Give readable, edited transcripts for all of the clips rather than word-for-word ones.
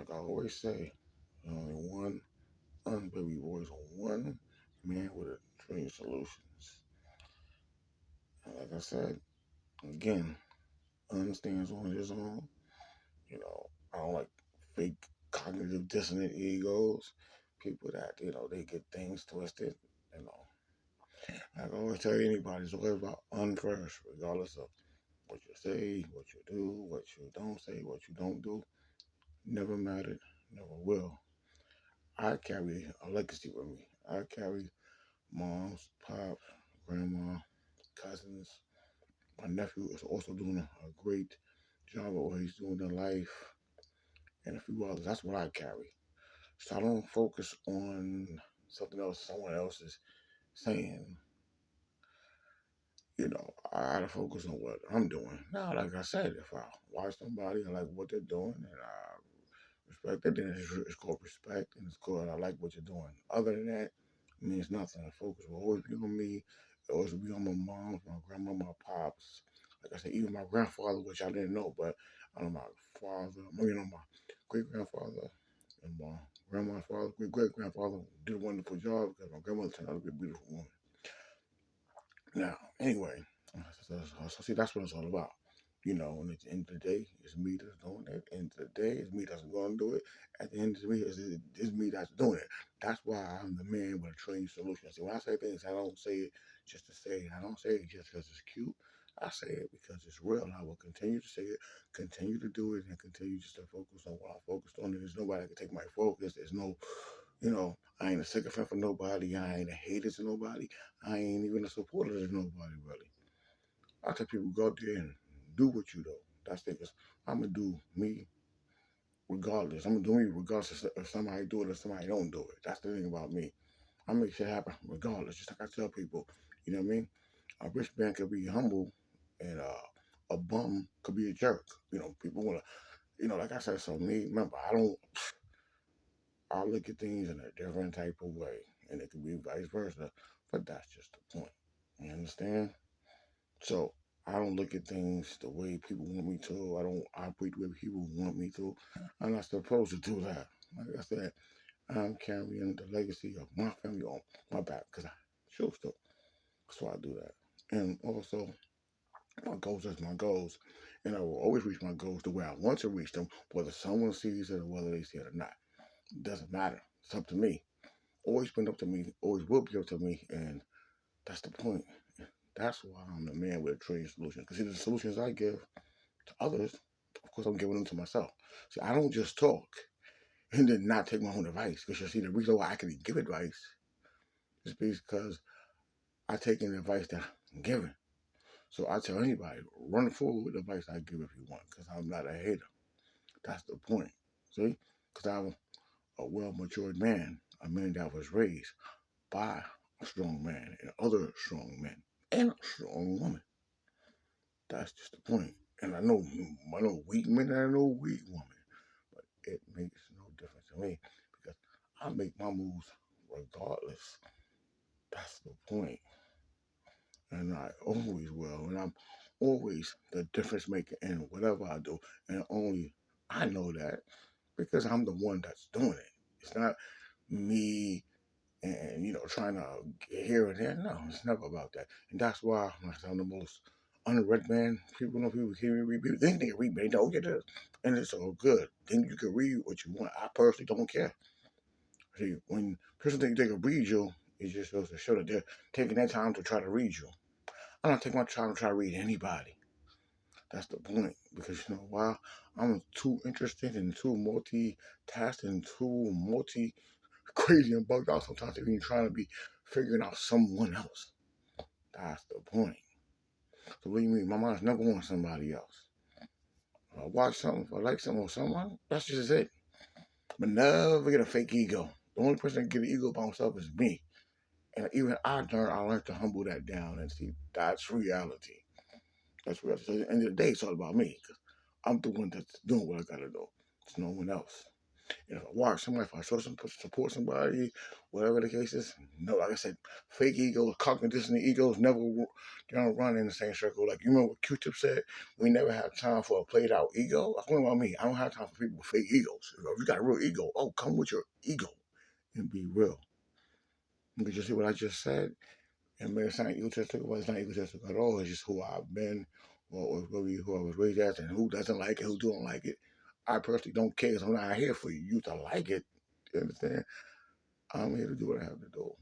Like I always say, only one baby boys or one man with a trillion solutions. And like I said, again, understands on his own. I don't like fake cognitive dissonant egos. People that, they get things twisted. You know, like I always tell anybody, it's always about first, regardless of what you say, what you do, what you don't say, what you don't do. Never mattered, never will. I carry a legacy with me. I carry moms, pops, grandma, cousins. My nephew is also doing a great job of what he's doing in life, and a few others. That's what I carry. So I don't focus on something else someone else is saying. I gotta focus on what I'm doing. Now, like I said, if I watch somebody and like what they're doing and I respect it, then it's called respect and it's called I like what you're doing. Other than that, it means nothing. The focus will always be on me. It always be on my mom, my grandma, my pops. Like I said, even my grandfather, which I didn't know, but I know my father, my great grandfather and my grandma's father, great great grandfather did a wonderful job because my grandmother turned out to be a beautiful woman. Now, anyway, so see, that's what it's all about. And at the end of the day, it's me that's doing it. At the end of the day, it's me that's going to do it. At the end of the day, it's me that's doing it. That's why I'm the man with a trillion solutions. See, when I say things, I don't say it just to say it. I don't say it just because it's cute. I say it because it's real, and I will continue to say it, continue to do it, and continue just to focus on what I'm focused on. And there's nobody that can take my focus. There's no, I ain't a sycophant for nobody. I ain't a hater to nobody. I ain't even a supporter to nobody, really. I tell people go out there and do what you do. That's it. 'Cause I'm gonna do me regardless. I'm gonna do me regardless if somebody do it or somebody don't do it. That's the thing about me. I make shit happen regardless. Just like I tell people, you know what I mean? A rich man could be humble, and a bum could be a jerk. People wanna, like I said. So me, remember, I don't. I look at things in a different type of way, and it could be vice versa. But that's just the point. You understand? So I don't look at things the way people want me to. I don't operate the way people want me to. I'm not supposed to do that. Like I said, I'm carrying the legacy of my family on my back because I choose to. So I do that. And also, my goals is my goals. And I will always reach my goals the way I want to reach them, whether someone sees it or whether they see it or not. It doesn't matter. It's up to me. Always been up to me. Always will be up to me. And that's the point. That's why I'm the man with a trillion solutions. Because see, the solutions I give to others, of course, I'm giving them to myself. See, I don't just talk and then not take my own advice. Because you see, the reason why I can give advice is because I take an advice that I'm giving. So I tell anybody, run forward with the advice I give if you want, because I'm not a hater. That's the point. See? Because I'm a well matured man, a man that was raised by a strong man and other strong men and a strong woman. That's just the point. And I know weak men and I know weak women, but it makes no difference to me because I make my moves regardless. That's the point. And I always will. And I'm always the difference maker in whatever I do. And only I know that because I'm the one that's doing it. It's not me and trying to get here and there. No, it's never about that. And that's why I'm the most unread man. People can read. People think they can read, but they don't get it. And it's all good. Think you can read what you want. I personally don't care. See, when person think they can read you, it just goes to show that they're taking their time to try to read you. I don't take my time to try to read anybody. That's the point. Because you know why? I'm too interested and too multitasking and too multi crazy and bugged out sometimes if you're trying to be figuring out someone else. That's the point. So what do you mean? My mind's never on somebody else. If I watch something, if I like something or someone, that's just it. But never get a fake ego. The only person that can get an ego by himself is me. And even I learned to humble that down and see that's reality. That's reality. So at the end of the day, it's all about me. Because I'm the one that's doing what I gotta do. It's no one else. And if I watch somebody, if I support somebody, whatever the case is, no, like I said, fake egos, cognitive egos never they don't run in the same circle. Like you remember what Q-Tip said, we never have time for a played out ego. That's what about me. I don't have time for people with fake egos. If you got a real ego, oh, come with your ego and be real. Because you see what I just said? And man, it's not egotistical, but it's not egotistical at all. It's just who I've been, or really who I was raised as, and who doesn't like it, who don't like it. I personally don't care, 'cause I'm not here for you to like it. You understand? I'm here to do what I have to do.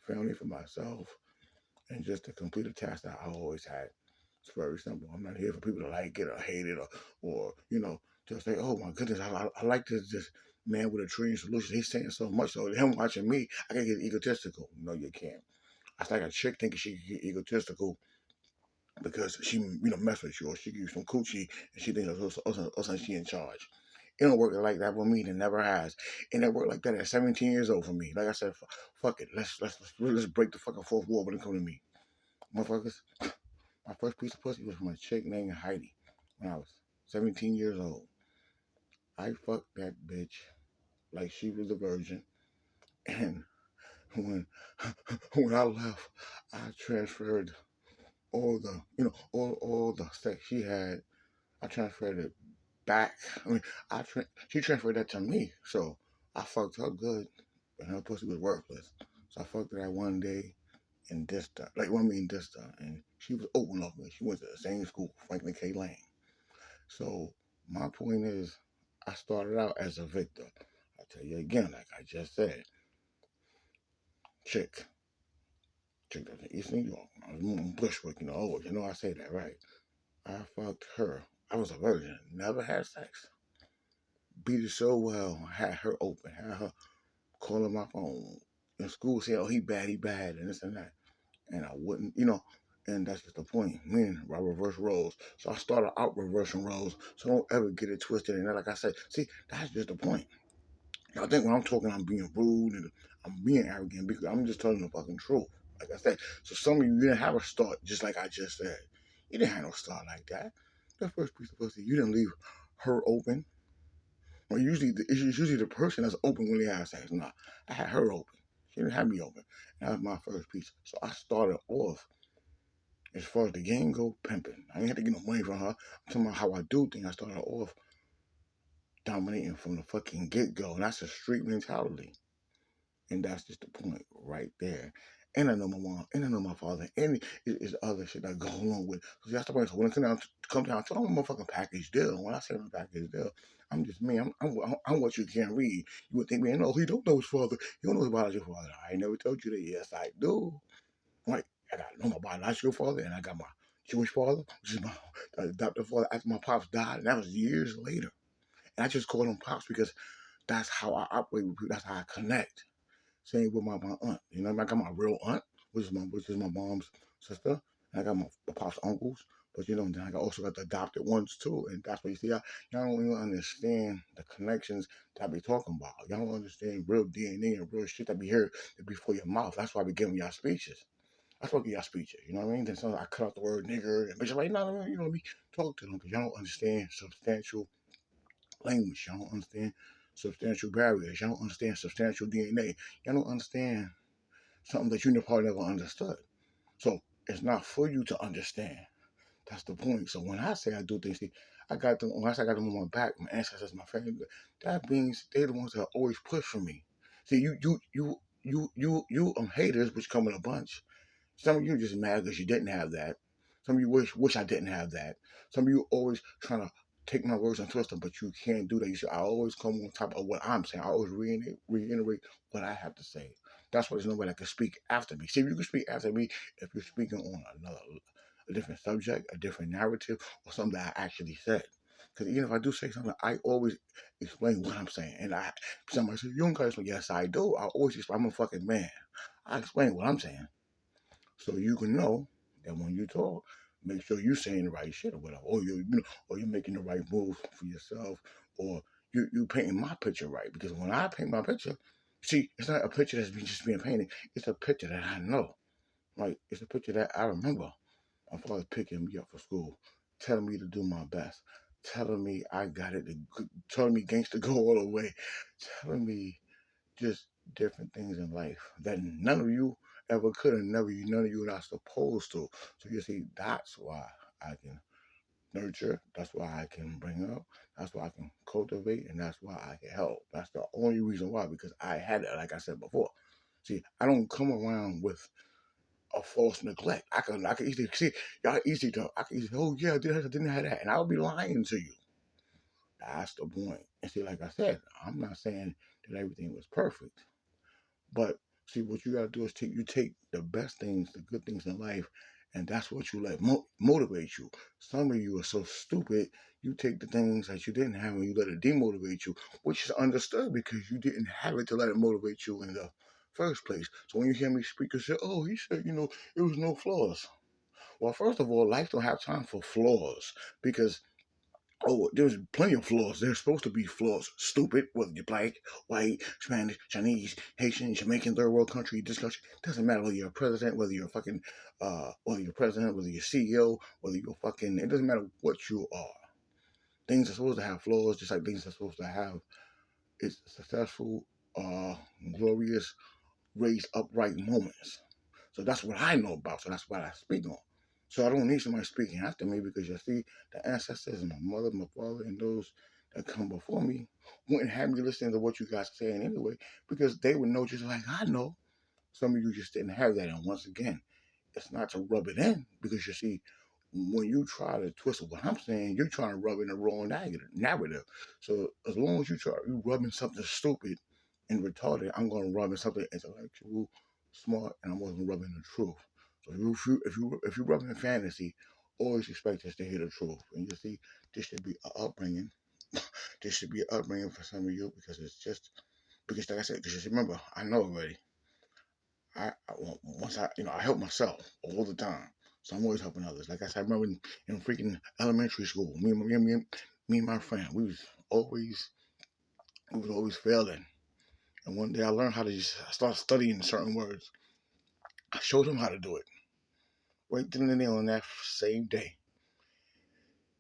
Family for myself, and just to complete a task that I always had. It's very simple. I'm not here for people to like it or hate it, or just say, oh my goodness, I like this man with a trillion solutions. He's saying so much. So him watching me, I can get egotistical. No, you can't. It's like a chick thinking she can get egotistical because she, mess with you, or she gives you some coochie and she thinks also she in charge. It don't work like that with me. It never has. And it worked like that at 17 years old for me. Like I said, fuck it. Let's break the fucking fourth wall when it comes to me. Motherfuckers, my first piece of pussy was from a chick named Heidi when I was 17 years old. I fucked that bitch like she was a virgin. And when when I left, I transferred all the all the sex she had. I transferred it back. I mean, she transferred that to me. So I fucked her good, and her pussy was worthless. So I fucked her that one day in Dista, like one me in Dista, and she was open off me. She went to the same school, Franklin K. Lane. So my point is, I started out as a victim. I tell you again, like I just said, chick, chick that's in East New York. I was moving Bushwick, I say that right. I fucked her. I was a virgin, never had sex. Beat it so well, had her open, had her calling my phone. In school saying, oh, he bad, and this and that. And I wouldn't, and that's just the point. Me I reverse roles. So I started out reversing roles. So don't ever get it twisted. And like I said, see, that's just the point. I think when I'm talking, I'm being rude and I'm being arrogant because I'm just telling the fucking truth. Like I said, so some of you didn't have a start, just like I just said. You didn't have no start like that. The first piece of pussy, you didn't leave her open. Well, it's usually the person that's open when they have sex. Nah, I had her open. She didn't have me open. That was my first piece. So I started off, as far as the game go, pimping. I ain't had to get no money from her. I'm talking about how I do things. I started off dominating from the fucking get go. And that's a street mentality. And that's just the point right there. And I know my mom, and I know my father, and it's other shit that go along with. So that's the point. So when it comes down to, I'm a motherfucking package deal. When I say I'm a package deal, I'm just me. I'm what you can't read. You would think, man, no, he don't know his father. He don't know his biological father. I ain't never told you that. Yes, I do. Right? I got know my biological father, and I got my Jewish father, which is my adopted father. After my pops died, and that was years later. And I just call them pops because that's how I operate with people. That's how I connect. Same with my aunt. I got my real aunt, which is my mom's sister. And I got my pop's uncles. But then I also got the adopted ones too. And that's what you see. Y'all don't even understand the connections that I be talking about. Y'all don't understand real DNA and real shit that be here that be for your mouth. That's why I be giving y'all speeches. That's why I give y'all speeches. You know what I mean? Then sometimes I cut out the word nigger and bitch. I'm like, no, let me talk to them because y'all don't understand substantial language. Y'all don't understand substantial barriers. Y'all don't understand substantial DNA. Y'all don't understand something that you probably never understood. So it's not for you to understand. That's the point. So when I say I do things, see, when I say I got them on my back, my ancestors, my family, that means they're the ones that always push for me. See, you haters, which come in a bunch. Some of you just mad because you didn't have that. Some of you wish I didn't have that. Some of you always trying to take my words and twist them, but you can't do that. You see, I always come on top of what I'm saying. I always reiterate what I have to say. That's why there's nobody that can speak after me. See, if you can speak after me, if you're speaking on a different subject, a different narrative, or something that I actually said. Because even if I do say something, I always explain what I'm saying. And somebody says, you don't gotta explain. Yes, I do. I always explain. I'm a fucking man. I explain what I'm saying. So you can know that when you talk, make sure you're saying the right shit or whatever, or you're making the right move for yourself, or you painting my picture right. Because when I paint my picture, see, it's not a picture that's just being painted. It's a picture that I know. Like it's a picture that I remember. My father picking me up for school, telling me to do my best. telling me I got it, telling me gangster go all the way, telling me just different things in life that none of you ever could and none of you are not supposed to. So you see, that's why I can nurture. That's why I can bring up. That's why I can cultivate, and that's why I can help. That's the only reason why, because I had it, like I said before. See, I don't come around with a false neglect. I can easily see y'all easy to I can easily, oh yeah, I didn't have that, and I'll be lying to you. That's the point. And see, like I said, I'm not saying that everything was perfect. But see, what you gotta do is take the best things, the good things in life, and that's what you let motivate you. Some of you are so stupid. You take the things that you didn't have and you let it demotivate you, which is understood because you didn't have it to let it motivate you in the first place. So when you hear me speak, you say, "Oh, he said, it was no flaws." Well, first of all, life don't have time for flaws because there's plenty of flaws. There's supposed to be flaws. Stupid, whether you're black, white, Spanish, Chinese, Haitian, Jamaican, third world country, this country. Doesn't matter whether you're a president, whether you're fucking, whether you're president, whether you're CEO, whether you're fucking. It doesn't matter what you are. Things are supposed to have flaws, just like things are supposed to have. It's successful, uh, glorious, raised upright moments. So that's what I know about. So that's what I speak on. So I don't need somebody speaking after me because you see, the ancestors and my mother, my father, and those that come before me wouldn't have me listening to what you guys are saying anyway because they would know just like I know. Some of you just didn't have that. And once again, it's not to rub it in because you see, when you try to twist what I'm saying, you're trying to rub in the wrong narrative. So as long as you rubbing something stupid and retarded, I'm going to rub in something intellectual, smart, and I'm going to rub in the truth. So if you rub in fantasy, always expect us to hear the truth. And you see, this should be an upbringing. This should be an upbringing for some of you because it's just because like I said, because just remember, I know already. Once I help myself all the time, so I'm always helping others. Like I said, I remember in freaking elementary school, me and my friend, always we was always failing. And one day I learned how to just start studying certain words. I showed him how to do it right then and there on that same day.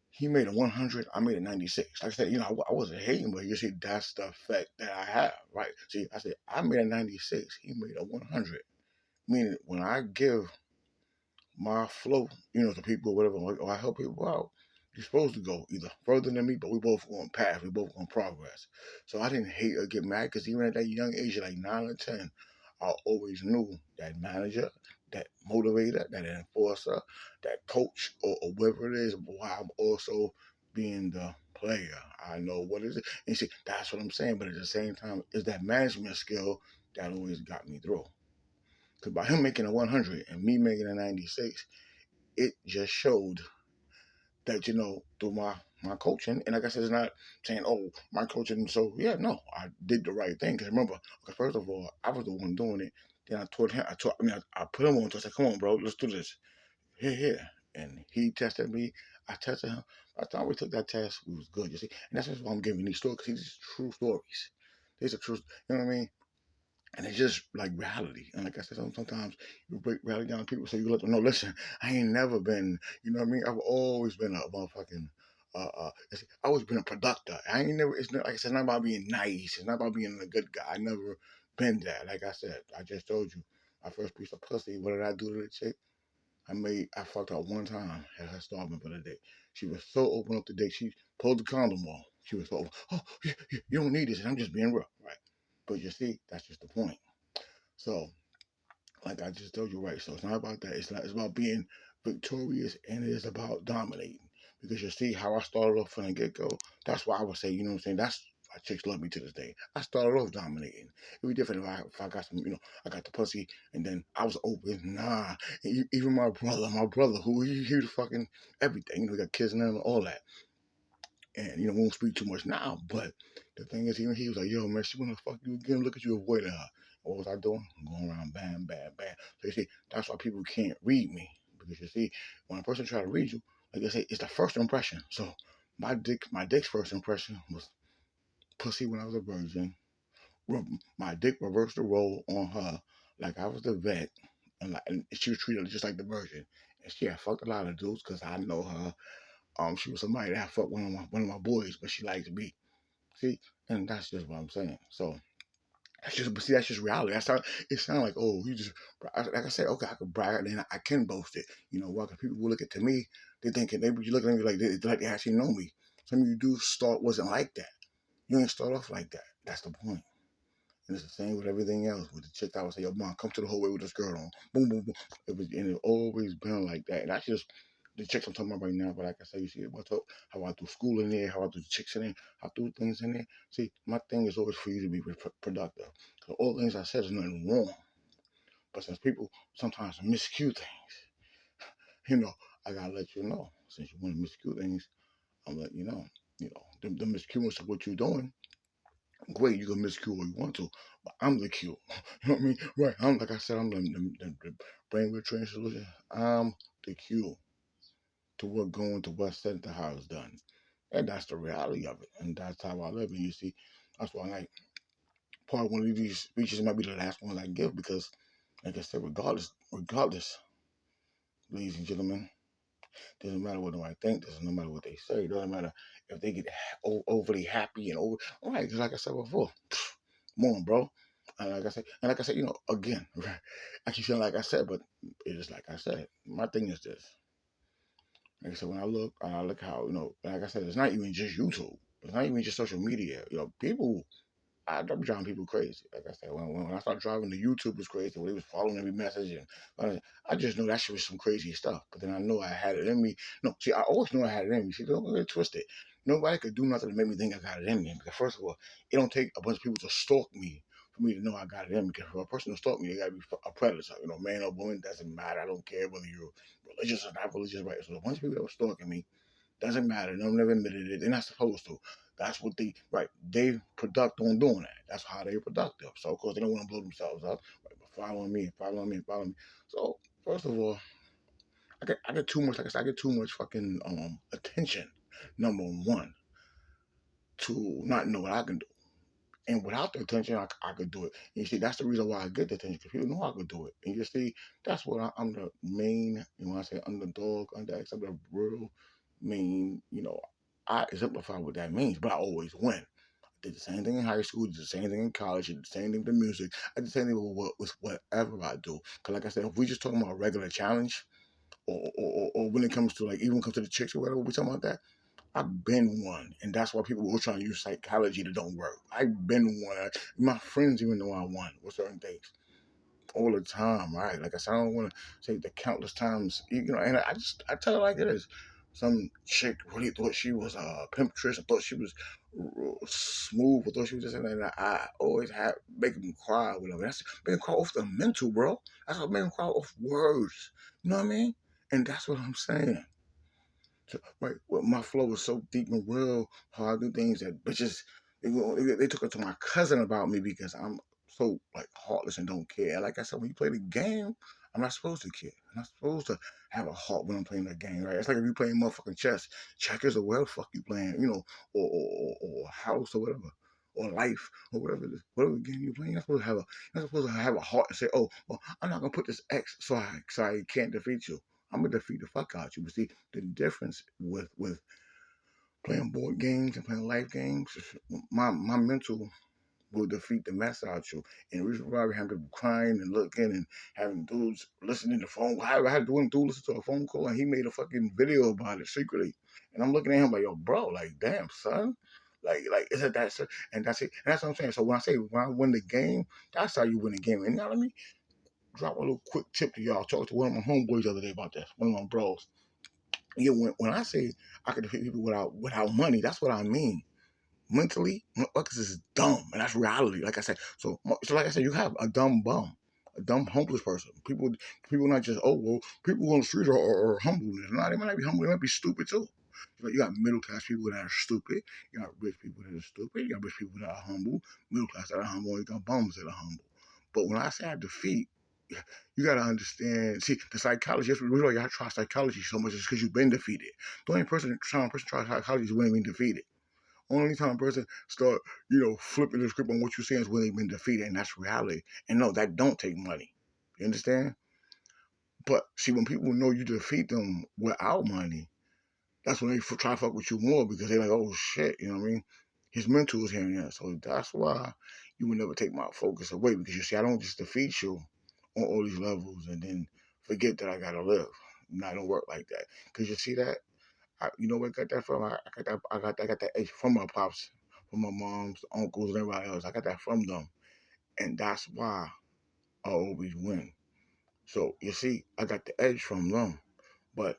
He made a 100, I made a 96. Like I said, I wasn't hating, but you see, that's the effect that I have, right? See, I said, I made a 96, he made a 100. Meaning, when I give my flow, to people, whatever, or I help people out, you're supposed to go either further than me, but we both on path, we both on progress. So I didn't hate or get mad because even at that young age, like 9 or 10, I always knew that manager, that motivator, that enforcer, that coach, or whatever it is, while I'm also being the player. I know what is it. And see, that's what I'm saying. But at the same time, it's that management skill that always got me through. Because by him making a 100 and me making a 96, it just showed that, through my coaching, and like I said, it's not saying, oh, my coaching, so yeah, no, I did the right thing. Because remember, first of all, I was the one doing it. Then I taught him, I put him on, so I said, come on, bro, let's do this. Here. And he tested me, I tested him. By the time we took that test, we was good, you see. And that's why I'm giving these stories, because these are true stories. These are true, you know what I mean? And it's just like reality. And like I said, sometimes you break reality down to people so you let them know, listen, I ain't never been, you know what I mean? I've always been a motherfucking, I've always been a productive. I ain't never, it's not, like I said, it's not about being nice. It's not about being a good guy. I never been that. Like I said, I just told you, my first piece of pussy, what did I do to the chick? I fucked her one time, had her starving for the day. She was so open up the day, she pulled the condom off. She was so, open, oh, you don't need this, and I'm just being real, right? But you see, that's just the point. So, like I just told you, right? So it's not about that. It's not. It's about being victorious, and it is about dominating. Because you see how I started off from the get go. That's why I would say, you know what I'm saying. That's why chicks love me to this day. I started off dominating. It'd be different if I got some, I got the pussy, and then I was open. Nah, even my brother, who he was fucking everything. He got kids and all that. And we won't speak too much now, but the thing is, even he was like, "Yo, man, she wanna fuck you again. Look at you avoiding her." What was I doing? I'm going around, bam, bam, bam. So you see, that's why people can't read me because you see, when a person try to read you, like I say, it's the first impression. So my dick's first impression was pussy when I was a virgin. My dick reversed the role on her, like I was the vet, and she was treated just like the virgin. And she had fucked a lot of dudes because I know her. She was somebody that fucked one of my boys, but she liked to be. See, and that's just what I'm saying. So that's just, but see, that's just reality. That's how it sounds like. Oh, you just like I said. Okay, I could brag, and I can boast it. You know why? Because people will look at to me, they thinking they be looking at me like they actually know me. Some of you do start wasn't like that. You ain't start off like that. That's the point. And it's the same with everything else. With the chick that would say, "Yo, mom, come to the whole way with this girl on." Boom, boom, boom. It always been like that. And that's just the chicks I'm talking about right now. But like I said, you see, how I do school in there, how I do chicks in there, how I do things in there. See, my thing is always for you to be productive. So all things I said is nothing wrong. But since people sometimes miscue things, you know, I gotta let you know. Since you want to miscue things, I'm letting you know. You know, the miscuance of what you're doing, great, you can miscue what you want to, but I'm the cue. You know what I mean? Right. I'm like I said, I'm the brain retraining solution. I'm the cue to what going to what's said to how it's done. And that's the reality of it. And that's how I live. And you see, that's why like part one of these speeches might be the last one I give because like I said, regardless, ladies and gentlemen, doesn't matter what nobody think, doesn't matter what they say, doesn't matter if they get overly happy and over all right, just like I said before. Come on, bro. And like I said, again, right? I keep feeling like I said, but it is like I said. My thing is this. Like I said, when I look how, like I said, it's not even just YouTube. It's not even just social media. People I'm driving people crazy. Like I said, when I started driving, the YouTube was crazy. When they was following every message, and I just knew that shit was some crazy stuff. But then I know I had it in me. No, see, I always knew I had it in me. See, don't get it twisted. Nobody could do nothing to make me think I got it in me. Because first of all, it don't take a bunch of people to stalk me for me to know I got it in me. Because for a person to stalk me, they gotta be a predator. Man or woman, doesn't matter. I don't care whether you're religious or not religious, right? So a bunch of people that were stalking me, doesn't matter. No one never admitted it. They're not supposed to. That's what they product on doing that. That's how they're productive. So of course they don't want to blow themselves up. Right? But following me. So first of all, I get too much. Like I said, I get too much fucking attention. Number one, to not know what I can do. And without the attention, I could do it. And you see, that's the reason why I get the attention, because people know I could do it. And you see, that's what I'm the main, when I say underdog, underX, I'm the real main, I exemplify what that means, but I always win. I did the same thing in high school, did the same thing in college, did the same thing with music. I did the same thing with whatever I do. Because like I said, if we just talking about a regular challenge, or when it comes to even when it comes to the chicks or whatever, we talking about that, I've been one, and that's why people were trying to use psychology that don't work. I've been one. My friends even know I won with certain things all the time, right? Like I said, I don't want to say the countless times, and I tell her like it is. Some chick really thought she was a pimptress, and thought she was smooth, or thought she was just, and I always had make them cry with them. That's making them cry off the mental, bro. That's what made them cry off words. You know what I mean? And that's what I'm saying. So, right, well, my flow was so deep and real. How I do things that bitches they took it to my cousin about me because I'm so heartless and don't care. Like I said, when you play the game, I'm not supposed to care. I'm not supposed to have a heart when I'm playing the game. Right? It's like if you playing motherfucking chess, checkers, or whatever the fuck you playing, or house or whatever. Or life, or whatever game you're playing, you're not supposed to have a heart and say, "Oh, well, I'm not gonna put this X so I can't defeat you." I'm gonna defeat the fuck out you. But see, the difference with playing board games and playing life games, my mental will defeat the mess out you. And the reason why we have people crying and looking and having dudes listening to the phone. I had one dude listen to a phone call and he made a fucking video about it secretly. And I'm looking at him like, yo, bro, like, damn, son. Like, is it that? And that's it. And that's what I'm saying. So when I win the game, that's how you win the game. And now let me drop a little quick tip to y'all. I talked to one of my homeboys the other day about this. One of my bros. Yeah, when I say I can defeat people without money, that's what I mean. Mentally, motherfuckers is dumb, and that's reality. Like I said, so like I said, you have a dumb bum, a dumb homeless person. People not just people on the street are humble. They might not be humble. They might be stupid too. You got middle class people that are stupid. You got rich people that are stupid. You got rich people that are humble. Middle class that are humble. You got bums that are humble. But when I say I defeat, you gotta understand. See, the psychology. That's the reason why y'all try psychology so much is because you've been defeated. The only person trying try psychology is when they've been defeated. Only time a person start, flipping the script on what you're saying is when they've been defeated, and that's reality. And no, that don't take money. You understand? But see, when people know you defeat them without money, That's when they try to fuck with you more because they're like, oh shit, you know what I mean? His mentor is hearing that. So that's why you would never take my focus away because you see, I don't just defeat you on all these levels and then forget that I gotta live. No, I don't work like that. Because you see that? You know where I got that from? I got that edge from my pops, from my moms, uncles, and everybody else. I got that from them. And that's why I always win. So you see, I got the edge from them. But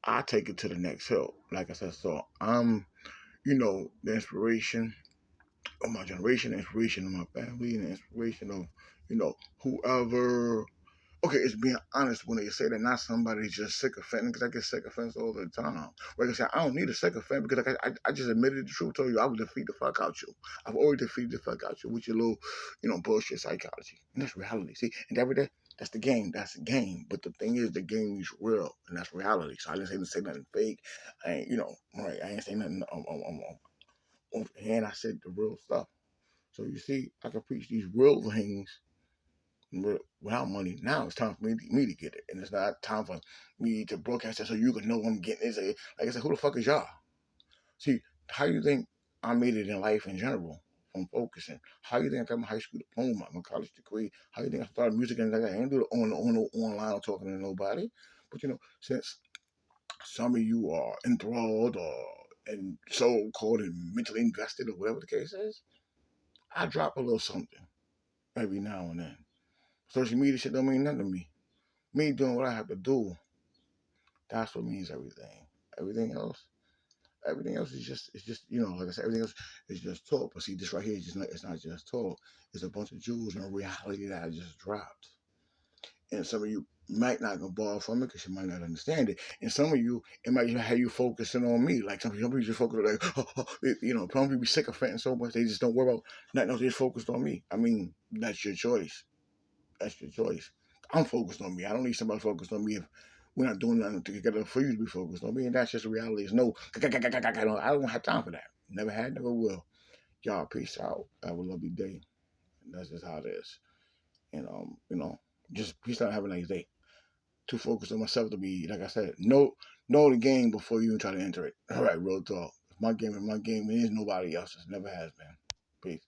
I take it to the next hill. Like I said, so I'm, the inspiration of my generation, the inspiration of my family, and the inspiration of, whoever. Okay, it's being honest when they say that not somebody's just sycophantic because I get sycophants all the time. Like I said, I don't need a sycophant because I just admitted the truth, told you I would defeat the fuck out you. I've already defeated the fuck out you with your little, bullshit psychology. And that's reality. See, and every day, that's the game. That's the game. But the thing is, the game is real, and that's reality. So I didn't say nothing fake. I ain't, right? I ain't saying nothing and I said the real stuff. So you see, I can preach these real things without money. Now it's time for me to get it, and it's not time for me to broadcast it so you can know I'm getting it. Like I said, who the fuck is y'all? See, how you think I made it in life in general from focusing? How you think I got my high school diploma, my college degree? How you think I started music and like I ain't do it online talking to nobody? But since some of you are enthralled or and so called and mentally invested or whatever the case is, I drop a little something every now and then. Social media shit don't mean nothing to me. Me doing what I have to do, that's what means everything. Everything else, everything else is just it's just like I said, everything else is just talk. But see, this right here is just not it's not just talk. It's a bunch of jewels and reality that I just dropped. And some of you might not go borrow from it because you might not understand it. And some of you, it might just have you focusing on me. Like some people just focus on like, some people be sick of fretting so much they just don't worry about nothing else. They just focused on me. I mean, that's your choice. That's your choice. I'm focused on me. I don't need somebody focused on me if we're not doing nothing together for you to be focused on me. And that's just the reality. It's no, I don't have time for that. Never had, never will. Y'all, peace out. Have a lovely day. And that's just how it is. And just peace out. Have a nice day. Too focused on myself to be, like I said, know the game before you even try to enter it. All right, real talk. If my game is my game, it is nobody else's. Never has been. Peace.